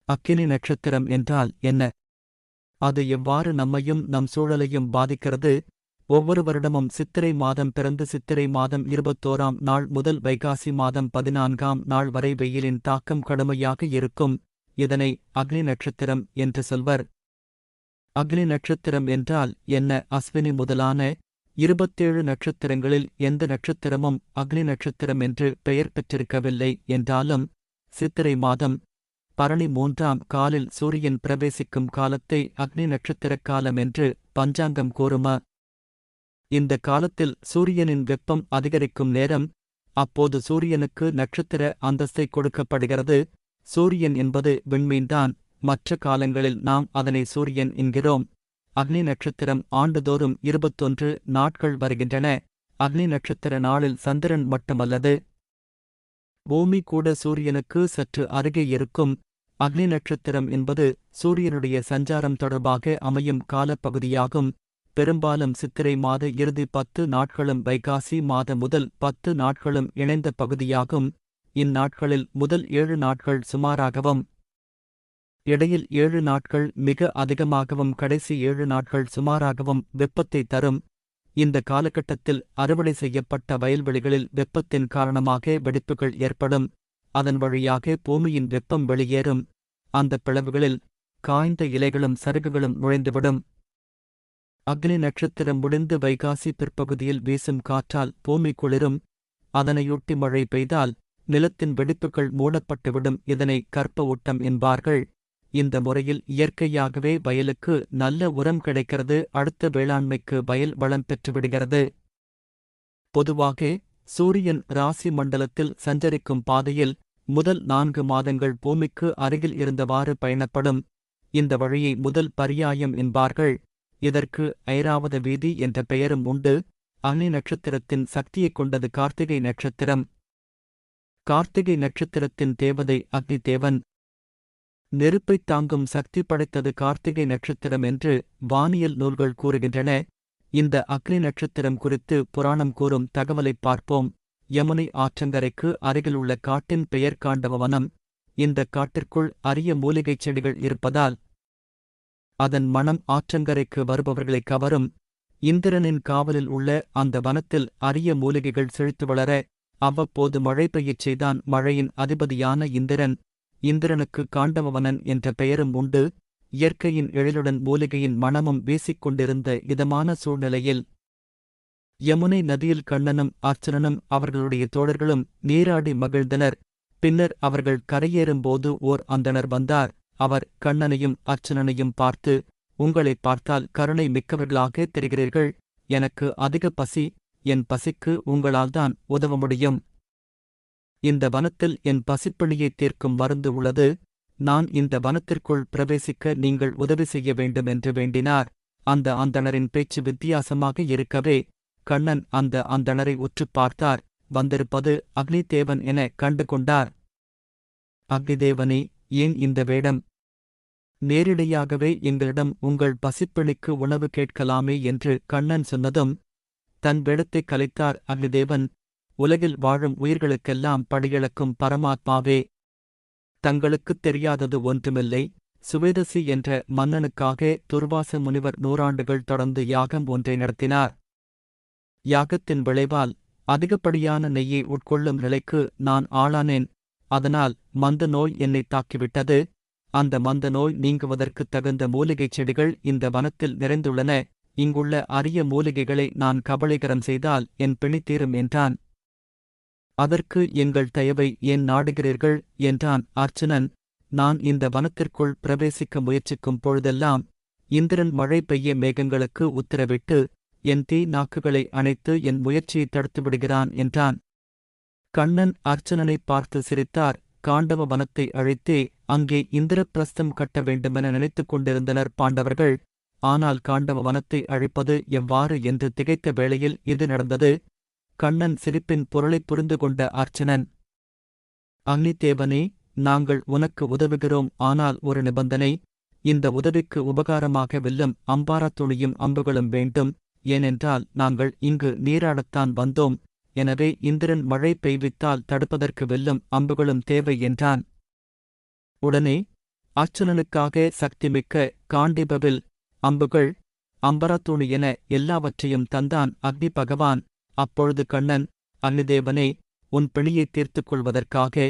அக்கினி நட்சத்திரம் என்றால் என்ன? அது எவ்வாறு நம்மையும் நம் சூழலையும் பாதிக்கிறது? ஒவ்வொரு வருடமும் சித்திரை மாதம் பிறந்து சித்திரை மாதம் 21ஆம் நாள் முதல் வைகாசி மாதம் 14ஆம் நாள் வரை வெயிலின் தாக்கம் கடுமையாக இருக்கும். இதனை அக்னி நட்சத்திரம் என்று சொல்வர். அக்னி நட்சத்திரம் என்றால் என்ன? அஸ்வினி முதலான 27 நட்சத்திரங்களில் எந்த நட்சத்திரமும் அக்னி நட்சத்திரம் என்று பெயர் பெற்றிருக்கவில்லை என்றாலும், சித்திரை மாதம் பரணி 3ஆம் காலில் சூரியன் பிரவேசிக்கும் காலத்தை அக்னி நட்சத்திரக் காலம் என்று பஞ்சாங்கம் கூறும. இந்த காலத்தில் சூரியனின் வெப்பம் அதிகரிக்கும் நேரம். அப்போது சூரியனுக்கு நட்சத்திர அந்தஸ்தை கொடுக்கப்படுகிறது. சூரியன் என்பது விண்மீன்தான். மற்ற காலங்களில் நாம் அதனை சூரியன் என்கிறோம். அக்னி நட்சத்திரம் ஆண்டுதோறும் 21 நாட்கள் வருகின்றன. அக்னி நட்சத்திர நாளில் சந்திரன் மட்டுமல்லது, பூமி கூட சூரியனுக்கு சற்று அருகே இருக்கும். அக்னி நட்சத்திரம் என்பது சூரியனுடைய சஞ்சாரம் தொடர்பாக அமையும் காலப்பகுதியாகும். பெரும்பாலும் சித்திரை மாத இறுதி 10 நாட்களும் வைகாசி மாத முதல் 10 நாட்களும் இணைந்த பகுதியாகும். இந்நாட்களில் முதல் 7 நாட்கள் சுமாராகவும், இடையில் 7 நாட்கள் மிக அதிகமாகவும், கடைசி 7 நாட்கள் சுமாராகவும் வெப்பத்தை தரும். இந்த காலகட்டத்தில் அறுவடை செய்யப்பட்ட வயல்வெளிகளில் வெப்பத்தின் காரணமாக வெடிப்புகள் ஏற்படும். அதன் வழியாக பூமியின் வெப்பம் வெளியேறும். அந்த பிளவுகளில் காய்ந்த இலைகளும் சருகுகளும் நுழைந்துவிடும். அக்னி நட்சத்திரம் முடிந்து வைகாசி பிற்பகுதியில் வீசும் காற்றால் பூமி குளிரும். அதனையொட்டி மழை பெய்தால் நிலத்தின் வெடிப்புகள் மூடப்பட்டுவிடும். இதனை கற்ப ஊட்டம் என்பார்கள். இந்த முறையில் இயற்கையாகவே வயலுக்கு நல்ல உரம் கிடைக்கிறது. அடுத்த வேளாண்மைக்கு வயல் வளம் பெற்றுவிடுகிறது. பொதுவாக சூரியன் ராசி மண்டலத்தில் சஞ்சரிக்கும் பாதையில் முதல் 4 மாதங்கள் பூமிக்கு அருகில் இருந்தவாறு பயணப்படும். இந்த வழியை முதல் பரியாயம் என்பார்கள். இதற்கு ஐராவத வீதி என்ற பெயரும் உண்டு. அக்னி நட்சத்திரத்தின் சக்தியைக் கொண்டது கார்த்திகை நட்சத்திரம். கார்த்திகை நட்சத்திரத்தின் தேவதை அக்னி தேவன். நெருப்பைத் தாங்கும் சக்தி படைத்தது கார்த்திகை நட்சத்திரம் என்று வானியல் நூல்கள் கூறுகின்றன. இந்த அக்னி நட்சத்திரம் குறித்து புராணம் கூறும் தகவலைப் பார்ப்போம். யமுனை ஆற்றங்கரைக்கு அருகிலுள்ள காட்டின் பெயர் காண்டவவனம். இந்த காட்டிற்குள் அரிய மூலிகைச் செடிகள் இருப்பதால் அதன் மணம் ஆற்றங்கரைக்கு வருபவர்களை கவரும். இந்திரனின் காவலில் உள்ள அந்த வனத்தில் அரிய மூலிகைகள் செழித்து வளர அவ்வப்போது மழை பெய்யச் செய்தான் மழையின் அதிபதியான இந்திரன். இந்திரனுக்கு காண்டவவனன் என்ற பெயரும் உண்டு. இயற்கையின் எழிலுடன் மூலிகையின் மணமும் வீசிக்கொண்டிருந்த இதமான சூழ்நிலையில் யமுனை நதியில் கண்ணனும் அர்ச்சுனனும் அவர்களுடைய தோழர்களும் நீராடி மகிழ்ந்தனர். பின்னர் அவர்கள் கரையேறும்போது ஓர் அந்தணர் வந்தார். அவர் கண்ணனையும் அர்ச்சுனனையும் பார்த்து, உங்களைப் பார்த்தால் கருணை மிக்கவர்களாக தெரிகிறீர்கள். எனக்கு அதிக பசி. என் பசிக்கு உங்களால்தான் உதவ முடியும். இந்த வனத்தில் என் பசிப்பிணியைத் தீர்க்கும் மருந்து உள்ளது. நான் இந்த வனத்திற்குள் பிரவேசிக்க நீங்கள் உதவி செய்ய வேண்டும் என்று வேண்டினார். அந்த அந்தணரின் பேச்சு வித்தியாசமாக இருக்கவே கண்ணன் அந்த அந்தணரை உற்றுப் பார்த்தார். வந்திருப்பது அக்னிதேவன் என கண்டு கொண்டார். அக்னிதேவனே, ஏன் இந்த வேடம்? நேரிடையாகவே எங்களிடம் உங்கள் பசிப்பிணிக்கு உணவு கேட்கலாமே என்று கண்ணன் சொன்னதும் தன் வேடத்தைக் கலைத்தார் அக்னிதேவன். உலகில் வாழும் உயிர்களுக்கெல்லாம் படியிழக்கும் பரமாத்மாவே, தங்களுக்குத் தெரியாதது ஒன்றுமில்லை. சுவேதசி என்ற மன்னனுக்காக துர்வாச முனிவர் 100 ஆண்டுகள் தொடர்ந்து யாகம் ஒன்றை நடத்தினார். யாகத்தின் விளைவால் அதிகப்படியான நெய்யை உட்கொள்ளும் நிலைக்கு நான் ஆளானேன். அதனால் மந்த நோய் என்னை தாக்கிவிட்டது. அந்த மந்த நோய் நீங்குவதற்குத் தகுந்த மூலிகைச் செடிகள் இந்த வனத்தில் நிறைந்துள்ளன. இங்குள்ள அரிய மூலிகைகளை நான் கபளீகரம் செய்தால் என் பிணி தீரும் என்றான். அதற்கு எங்கள் தயவை ஏன் நாடுகிறீர்கள் என்றான் அர்ச்சுனன். நான் இந்த வனத்திற்குள் பிரவேசிக்க முயற்சிக்கும் பொழுதெல்லாம் இந்திரன் மழை பெய்ய மேகங்களுக்கு உத்தரவிட்டு என் தீ நாக்குகளை அணைத்து என் முயற்சியை தடுத்துவிடுகிறான் என்றான். கண்ணன் அர்ச்சுனனைப் பார்த்து சிரித்தார். காண்டவ வனத்தை அழைத்தே அங்கே இந்திரப்பிரஸ்தம் கட்ட வேண்டுமென நினைத்துக் கொண்டிருந்தனர் பாண்டவர்கள். ஆனால் காண்டவ வனத்தை அழிப்பது எவ்வாறு என்று திகைத்த வேளையில் இது நடந்தது. கண்ணன் சிரிப்பின் பொருளைப் புரிந்து கொண்ட அர்ச்சுனன், அக்னிதேவனே, நாங்கள் உனக்கு உதவுகிறோம். ஆனால் ஒரு நிபந்தனை. இந்த உதவிக்கு உபகாரமாக வில்லும் அம்பாரத் துணியும் அம்புகளும் வேண்டும். ஏனென்றால் நாங்கள் இங்கு நீராடத்தான் வந்தோம். எனவே இந்திரன் மழை பெய்வித்தால் தடுப்பதற்கு வில்லும் அம்புகளும் தேவை என்றான். உடனே அர்ச்சுனனுக்காக சக்திமிக்க காண்டிபவில் அம்புகள் அம்பரத்தூணி என எல்லாவற்றையும் தந்தான் அக்னி பகவான். அப்பொழுது கண்ணன், அக்னிதேவனே, உன் பிணியைத் தீர்த்துக் கொள்வதற்காக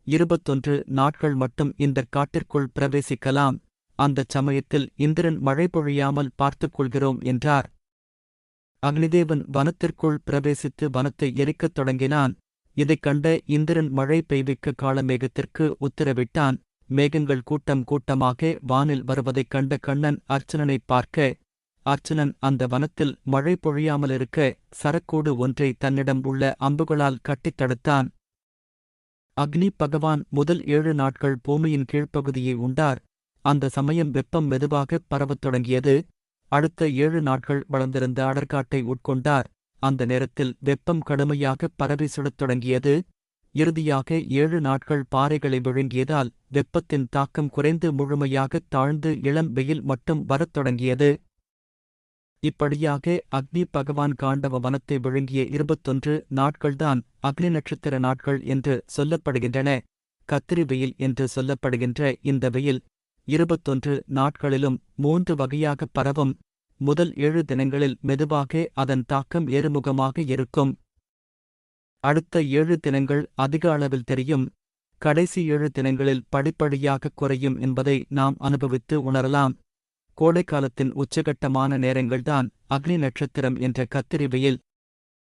21 நாட்கள் மட்டும் இந்தக் காட்டிற்குள் பிரவேசிக்கலாம். அந்தச் சமயத்தில் இந்திரன் மழை பொழியாமல் பார்த்துக் கொள்கிறோம் என்றார். அக்னிதேவன் வனத்திற்குள் பிரவேசித்து வனத்தை எரிக்கத் தொடங்கினான். இதைக் கண்ட இந்திரன் மழை பெய்விக்க காளமேகத்திற்கு உத்தரவிட்டான். மேகங்கள் கூட்டம் கூட்டமாக வானில் வருவதைக் கண்ட கண்ணன் அர்ச்சுனனைப் பார்க்க, அர்ச்சுனன் அந்த வனத்தில் மழை பொழியாமலிருக்க சரக்கூடு ஒன்றை தன்னிடம் உள்ள அம்புகளால் கட்டித் தடுத்தான். அக்னி பகவான் முதல் 7 நாட்கள் பூமியின் கீழ்ப்பகுதியை உண்டார். அந்த சமயம் வெப்பம் மெதுவாகப் பரவத் தொடங்கியது. அடுத்த 7 நாட்கள் வளர்ந்திருந்த அடர்காட்டை உட்கொண்டார். அந்த நேரத்தில் வெப்பம் கடுமையாகப் பரவி சுடத் தொடங்கியது. இறுதியாக 7 நாட்கள் பாறைகளை விழுங்கியதால் வெப்பத்தின் தாக்கம் குறைந்து முழுமையாகத் தாழ்ந்து இளம் வெயில் மட்டும் வரத் தொடங்கியது. இப்படியாக அக்னி பகவான் காண்டவ வனத்தை விழுங்கிய 21 நாட்கள்தான் அக்னி நட்சத்திர நாட்கள் என்று சொல்லப்படுகின்றன. கத்திரி வெயில் என்று சொல்லப்படுகின்ற இந்த வெயில் 21 நாட்களிலும் 3 வகையாகப் பரவும். முதல் 7 தினங்களில் மெதுவாக அதன் தாக்கம் ஏறுமுகமாக இருக்கும். அடுத்த 7 தினங்கள் அதிக அளவில் தெரியும். கடைசி 7 தினங்களில் படிப்படியாகக் குறையும் என்பதை நாம் அனுபவித்து உணரலாம். கோடைக்காலத்தின் உச்சகட்டமான நேரங்கள்தான் அக்னி நட்சத்திரம் என்ற கத்திரி வெயில்.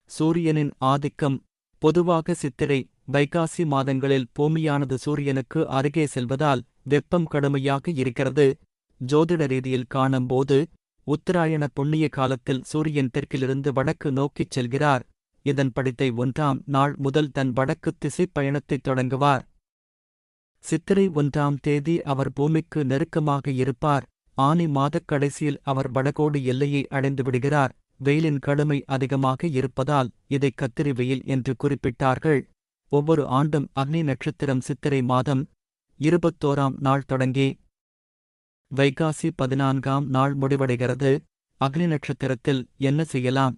சூரியனின் ஆதிக்கம் பொதுவாக சித்திரை, வைகாசி மாதங்களில் பூமியானது சூரியனுக்கு அருகே செல்வதால் வெப்பம் கடுமையாக இருக்கிறது. ஜோதிட ரீதியில் காணும்போது உத்தராயண புண்ணிய காலத்தில் சூரியன் தெற்கிலிருந்து வடக்கு நோக்கிச் செல்கிறார். இதன்படி தை 1ஆம் நாள் முதல் தன் வடக்கு திசைப் பயணத்தைத் தொடங்குவார். சித்திரை 1ஆம் தேதி அவர் பூமிக்கு நெருக்கமாக இருப்பார். ஆனி மாதக் கடைசியில் அவர் வடகோடி எல்லையை அடைந்து விடுகிறார். வெயிலின் கடுமை அதிகமாக இருப்பதால் இதை கத்திரி வெயில் என்று குறிப்பிட்டார்கள். ஒவ்வொரு ஆண்டும் அக்னி நட்சத்திரம் சித்திரை மாதம் 21ஆம் நாள் தொடங்கி வைகாசி 14ஆம் நாள் முடிவடைகிறது. அக்னி நட்சத்திரத்தில் என்ன செய்யலாம்,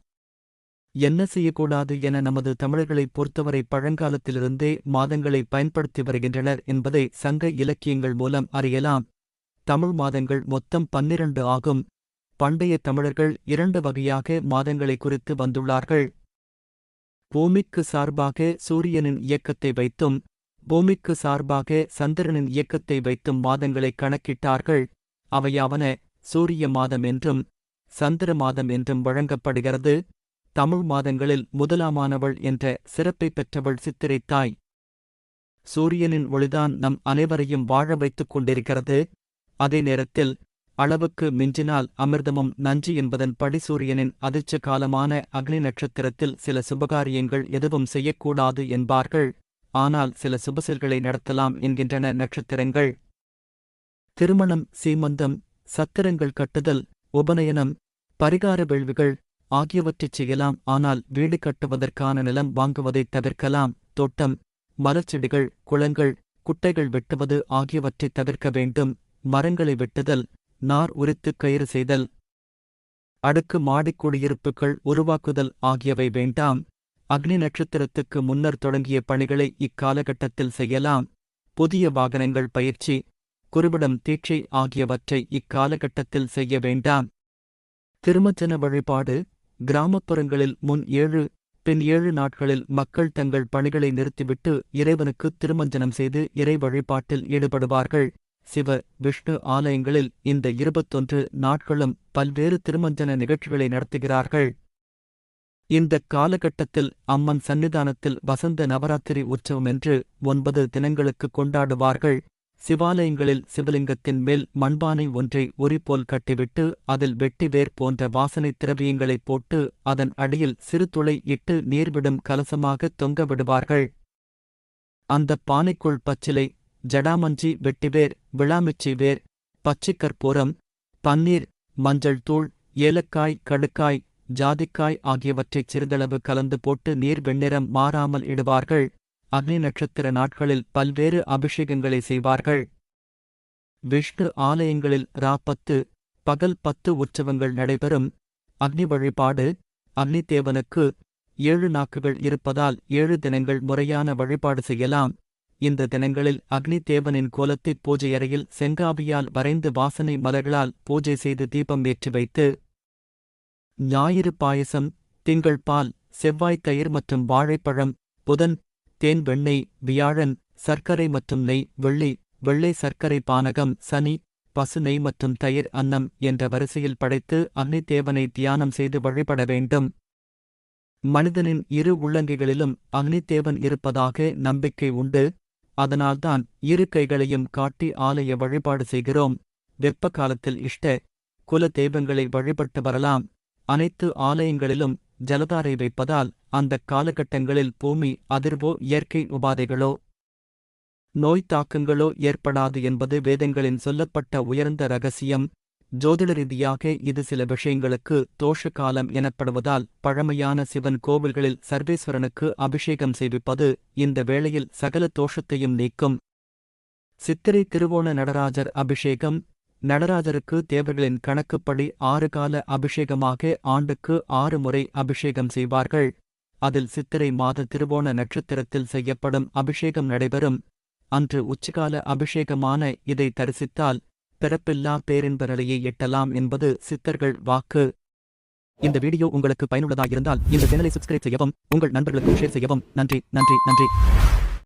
என்ன செய்யக்கூடாது என நமது தமிழர்களைப் பொறுத்தவரை பழங்காலத்திலிருந்தே மாதங்களை பயன்படுத்தி வருகின்றனர் என்பதை சங்க இலக்கியங்கள் மூலம் அறியலாம். தமிழ் மாதங்கள் மொத்தம் 12 ஆகும். பண்டைய தமிழர்கள் 2 வகையாக மாதங்களை குறித்து வந்துள்ளார்கள். பூமிக்கு சார்பாக சூரியனின் இயக்கத்தை வைத்தும் பூமிக்கு சார்பாக சந்திரனின் இயக்கத்தை வைத்தும் மாதங்களை கணக்கிட்டார்கள். அவையாவன சூரிய மாதம் என்றும் சந்திர மாதம் என்றும் வழங்கப்படுகிறது. தமிழ் மாதங்களில் முதலாமானவள் என்ற சிறப்பை பெற்றவள் சித்திரை தாய். சூரியனின் ஒளிதான் நம் அனைவரையும் வாழ வைத்துக் கொண்டிருக்கிறது. அதே நேரத்தில் அளவுக்கு மிஞ்சினால் அமிர்தமும் நஞ்சு என்பதன்படி சூரியனின் அதிர்ச்ச காலமான அக்னி நட்சத்திரத்தில் சில சுபகாரியங்கள் எதுவும் செய்யக்கூடாது என்பார்கள். ஆனால் சில சுபசெல்களை நடத்தலாம் என்கின்றன நட்சத்திரங்கள். திருமணம், சீமந்தம், சத்திரங்கள் கட்டுதல், உபநயனம், பரிகார வேள்விகள் ஆகியவற்றைச் செய்யலாம். ஆனால் வீடு கட்டுவதற்கான நிலம் வாங்குவதைத் தவிர்க்கலாம். தோட்டம், மலர்ச்செடிகள், குளங்கள், குட்டைகள் வெட்டுவது ஆகியவற்றைத் தவிர்க்க வேண்டும். மரங்களை வெட்டுதல், நார் உரித்து கயிறு செய்தல், அடுக்கு மாடிக் குடியிருப்புகள் உருவாக்குதல் ஆகியவை வேண்டாம். அக்னி நட்சத்திரத்துக்கு முன்னர் தொடங்கிய பணிகளை இக்காலகட்டத்தில் செய்யலாம். புதிய வாகனங்கள் பயிற்சி, குருவிடம் தீட்சை ஆகியவற்றை இக்காலகட்டத்தில் செய்ய வேண்டாம். திருமஞ்சன வழிபாடு கிராமப்புறங்களில் முன் 7 பின் 7 நாட்களில் மக்கள் தங்கள் பணிகளை நிறுத்திவிட்டு இறைவனுக்கு திருமஞ்சனம் செய்து இறை வழிபாட்டில் ஈடுபடுவார்கள். சிவ, விஷ்ணு ஆலயங்களில் இந்த 21 நாட்களும் பல்வேறு திருமஞ்சன நிகழ்ச்சிகளை நடத்துகிறார்கள். இந்தக் காலகட்டத்தில் அம்மன் சந்நிதானத்தில் வசந்த நவராத்திரி உற்சவம் என்று 9 தினங்களுக்கு கொண்டாடுவார்கள். சிவாலயங்களில் சிவலிங்கத்தின் மேல் மண்பானை ஒன்றை உரிபோல் கட்டிவிட்டு அதில் வெட்டிவேர் போன்ற வாசனை திரவியங்களைப் போட்டு அதன் அடியில் சிறு துளை இட்டு நீர்விடும் கலசமாகத் தொங்க விடுவார்கள். அந்தப் பானைக்குள் பச்சிலை, ஜடாமஞ்சி, வெட்டிவேர், விளாமிச்சி வேர், பச்சைக்கற்பூரம், பன்னீர், மஞ்சள் தூள், ஏலக்காய், கடுக்காய், ஜாதிக்காய் ஆகியவற்றைச் சிறிதளவு கலந்து போட்டு நீர் வெண்ணிறம் மாறாமல் இடுவார்கள். அக்னி நட்சத்திர நாட்களில் பல்வேறு அபிஷேகங்களை செய்வார்கள். விஷ்ணு ஆலயங்களில் ரா 10 பகல் 10 உற்சவங்கள் நடைபெறும். அக்னி வழிபாடு அக்னி தேவனுக்கு 7 நாக்குகள் இருப்பதால் 7 தினங்கள் முறையான வழிபாடு செய்யலாம். இந்த தினங்களில் அக்னி தேவனின் கோலத்தைப் பூஜையறையில் செங்காபியால் வரைந்து வாசனை மலர்களால் பூஜை செய்து தீபம் ஏற்றி வைத்து ஞாயிறு பாயசம், திங்கள் பால், செவ்வாய் தயிர் மற்றும் வாழைப்பழம், புதன் தேன், வெண்ணெய், வியாழன் சர்க்கரை மற்றும் நெய், வெள்ளை சர்க்கரை பானகம், சனி பசு நெய் மற்றும் தயிர் அன்னம் என்ற வரிசையில் படைத்து அக்னி தேவனை தியானம் செய்து வழிபட வேண்டும். மனிதனின் இரு உள்ளங்கைகளிலும் அக்னிதேவன் இருப்பதாக நம்பிக்கை உண்டு. அதனால்தான் இரு கைகளையும் காட்டி ஆலய வழிபாடு செய்கிறோம். வெப்ப காலத்தில் இஷ்ட குல தெய்வங்களை வழிபட்டு வரலாம். அனைத்து ஆலயங்களிலும் ஜலதாரை வைப்பதால் அந்தக் காலகட்டங்களில் பூமி அதிர்வோ இயற்கை உபாதைகளோ நோய் தாக்கங்களோ ஏற்படாது என்பது வேதங்களின் சொல்லப்பட்ட உயர்ந்த இரகசியம். ஜோதிட ரீதியாக இது சில விஷயங்களுக்கு தோஷ காலம் எனப்படுவதால் பழமையான சிவன் கோவில்களில் சர்வேஸ்வரனுக்கு அபிஷேகம் செய்விப்பது இந்த வேளையில் சகல தோஷத்தையும் நீக்கும். சித்திரை திருவோண நடராஜர் அபிஷேகம். நடராஜருக்கு தேவர்களின் கணக்குப்படி 6 கால அபிஷேகமாக ஆண்டுக்கு 6 முறை அபிஷேகம் செய்வார்கள். அதில் சித்திரை மாத திருவோண நட்சத்திரத்தில் செய்யப்படும் அபிஷேகம் நடைபெறும். அன்று உச்சிகால அபிஷேகமான இதை தரிசித்தால் பிறப்பில்லா பேரின்ப நிலையை எட்டலாம் என்பது சித்தர்கள் வாக்கு. இந்த வீடியோ உங்களுக்கு பயனுள்ளதாக இருந்தால் இந்த சேனலை சப்ஸ்கிரைப் செய்யவும், உங்கள் நண்பர்களுக்கு ஷேர் செய்யவும். நன்றி.